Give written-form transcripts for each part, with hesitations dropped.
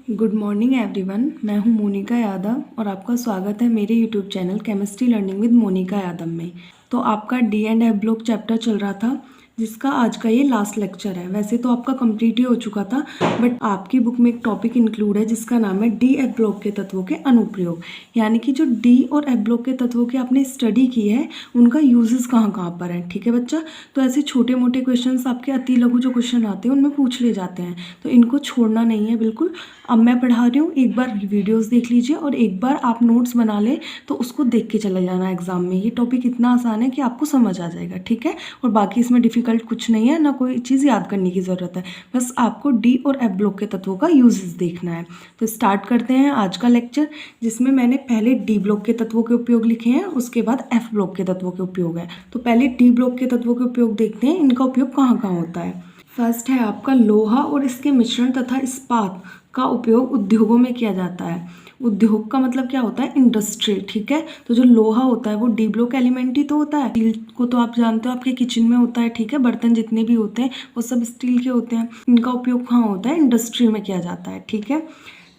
Good morning everyone. मैं हूं मोनिका यादव और आपका स्वागत है मेरे YouTube channel chemistry learning with Monika Yadav में। तो आपका D and F block chapter चल रहा था, जिसका आज का ये लास्ट लेक्चर है। वैसे तो आपका कंप्लीट ही हो चुका था, बट आपकी बुक में एक टॉपिक इंक्लूड है जिसका नाम है डी एफ ब्लॉक के तत्वों के अनुप्रयोग। यानी कि जो डी और एफ ब्लॉक के तत्वों की आपने स्टडी की है, उनका यूजेस कहाँ कहाँ पर है। ठीक है बच्चा, तो ऐसे छोटे मोटे क्वेश्चंस आपके अति लघु जो क्वेश्चन आते हैं उनमें पूछ ले जाते हैं, तो इनको छोड़ना नहीं है बिल्कुल। अब मैं पढ़ा रही हूँ, एक बार वीडियोस देख लीजिए और एक बार आप नोट्स बना लें, तो उसको देख के चले जाना एग्जाम में। ये टॉपिक इतना आसान है कि आपको समझ आ जाएगा। ठीक है, और बाकी इसमें डिफिकल्ट कुछ नहीं है, ना कोई चीज़ याद करने की ज़रूरत है, बस आपको डी और एफ ब्लॉक के तत्वों का यूजेस देखना है। तो स्टार्ट करते हैं आज का लेक्चर, जिसमें मैंने पहले डी ब्लॉक के तत्वों के उपयोग लिखे हैं, उसके बाद एफ ब्लॉक के तत्वों के उपयोग है। तो पहले डी ब्लॉक के तत्वों के उपयोग देखते हैं, इनका उपयोग कहाँ कहाँ होता है। फर्स्ट है आपका लोहा और इसके मिश्रण तथा इस्पात का उपयोग उद्योगों में किया जाता है। उद्योग का मतलब क्या होता है, इंडस्ट्री। ठीक है, तो जो लोहा होता है वो डी ब्लॉक एलिमेंट ही तो होता है। स्टील को तो आप जानते हो आपके किचन में होता है। ठीक है, बर्तन जितने भी होते हैं वो सब स्टील के होते हैं। इनका उपयोग कहाँ होता है, इंडस्ट्री में किया जाता है। ठीक है,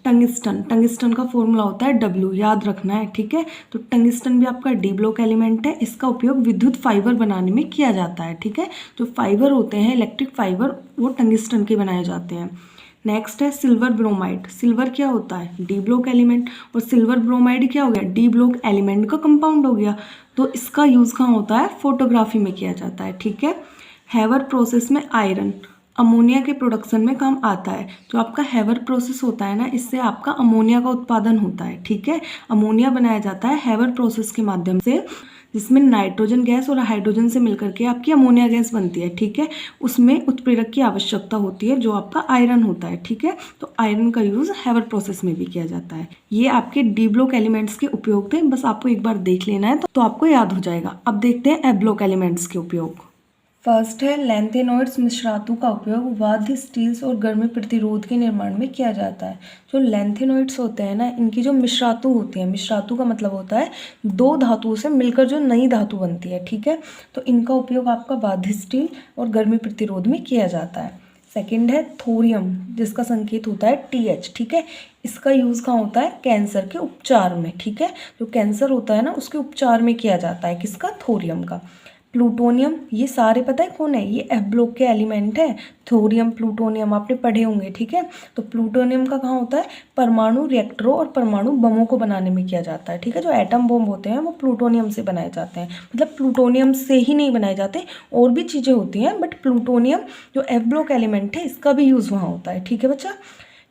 टंगिस्टन का फॉर्मूला होता है W, याद रखना है। ठीक है, तो टंगिस्टन भी आपका डी ब्लॉक एलिमेंट है। इसका उपयोग विद्युत फाइबर बनाने में किया जाता है। ठीक है, जो फाइबर होते हैं इलेक्ट्रिक फाइबर, वो टंगिस्टन के बनाए जाते हैं। नेक्स्ट है सिल्वर ब्रोमाइड। सिल्वर क्या होता है, डी ब्लॉक एलिमेंट, और सिल्वर ब्रोमाइड क्या हो गया, डी ब्लॉक एलिमेंट का कंपाउंड हो गया। तो इसका यूज़ कहाँ होता है, फोटोग्राफी में किया जाता है। ठीक है, हैवर प्रोसेस में आयरन अमोनिया के प्रोडक्शन में काम आता है। जो आपका हैवर प्रोसेस होता है ना, इससे आपका अमोनिया का उत्पादन होता है। ठीक है, अमोनिया बनाया जाता है हैवर प्रोसेस के माध्यम से, जिसमें नाइट्रोजन गैस और हाइड्रोजन से मिलकर के आपकी अमोनिया गैस बनती है। ठीक है, उसमें उत्प्रेरक की आवश्यकता होती है जो आपका आयरन होता है। ठीक है, तो आयरन का यूज़ हैवर प्रोसेस में भी किया जाता है। ये आपके डी ब्लॉक एलिमेंट्स के उपयोग थे, बस आपको एक बार देख लेना है तो आपको याद हो जाएगा। अब देखते हैं एफ ब्लॉक एलिमेंट्स के उपयोग। फर्स्ट है लैंथेनॉइड्स मिश्रातु का उपयोग वाद्य स्टील्स और गर्मी प्रतिरोध के निर्माण में किया जाता है। जो लैंथेनॉइड्स होते हैं ना, इनकी जो मिश्रातु होती है, मिश्रातु का मतलब होता है दो धातुओं से मिलकर जो नई धातु बनती है। ठीक है, तो इनका उपयोग आपका वाद्य स्टील और गर्मी प्रतिरोध में किया जाता है। सेकेंड है थोरियम, जिसका संकेत होता है TH। ठीक है, इसका यूज़ कहाँ होता है, कैंसर के उपचार में। ठीक है, जो कैंसर होता है ना उसके उपचार में किया जाता है, किसका, थोरियम का। प्लूटोनियम, ये सारे पता है कौन है, ये एफ ब्लॉक के एलिमेंट है। थोरियम, प्लूटोनियम आपने पढ़े होंगे। ठीक है, तो प्लूटोनियम का कहाँ होता है, परमाणु रिएक्टरों और परमाणु बमों को बनाने में किया जाता है। ठीक है, जो एटम बम होते हैं वो प्लूटोनियम से बनाए जाते हैं। मतलब प्लूटोनियम से ही नहीं बनाए जाते, और भी चीज़ें होती हैं, बट प्लूटोनियम जो एफ ब्लॉक एलिमेंट है इसका भी यूज़ वहाँ होता है। ठीक है बच्चा।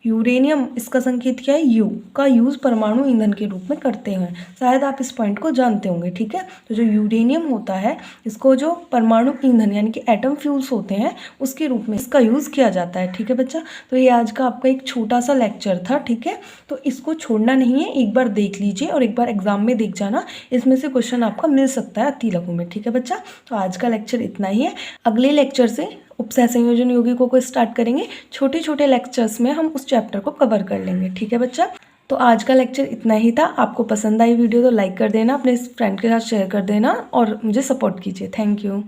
यूरेनियम, इसका संकेत क्या है, U का यूज़ परमाणु ईंधन के रूप में करते हैं। शायद आप इस पॉइंट को जानते होंगे। ठीक है, तो जो यूरेनियम होता है इसको जो परमाणु ईंधन यानी कि एटम फ्यूल्स होते हैं उसके रूप में इसका यूज़ किया जाता है। ठीक है बच्चा, तो ये आज का आपका एक छोटा सा लेक्चर था। ठीक है, तो इसको छोड़ना नहीं है, एक बार देख लीजिए और एक बार एग्जाम में देख जाना, इसमें से क्वेश्चन आपका मिल सकता है अति लघु में। ठीक है बच्चा, तो आज का लेक्चर इतना ही है। अगले लेक्चर से उपसह संयोजन यौगिकों को स्टार्ट करेंगे। छोटे छोटे लेक्चर्स में हम उस चैप्टर को कवर कर लेंगे। ठीक है बच्चा, तो आज का लेक्चर इतना ही था। आपको पसंद आई वीडियो तो लाइक कर देना, अपने फ्रेंड के साथ शेयर कर देना और मुझे सपोर्ट कीजिए। Thank you.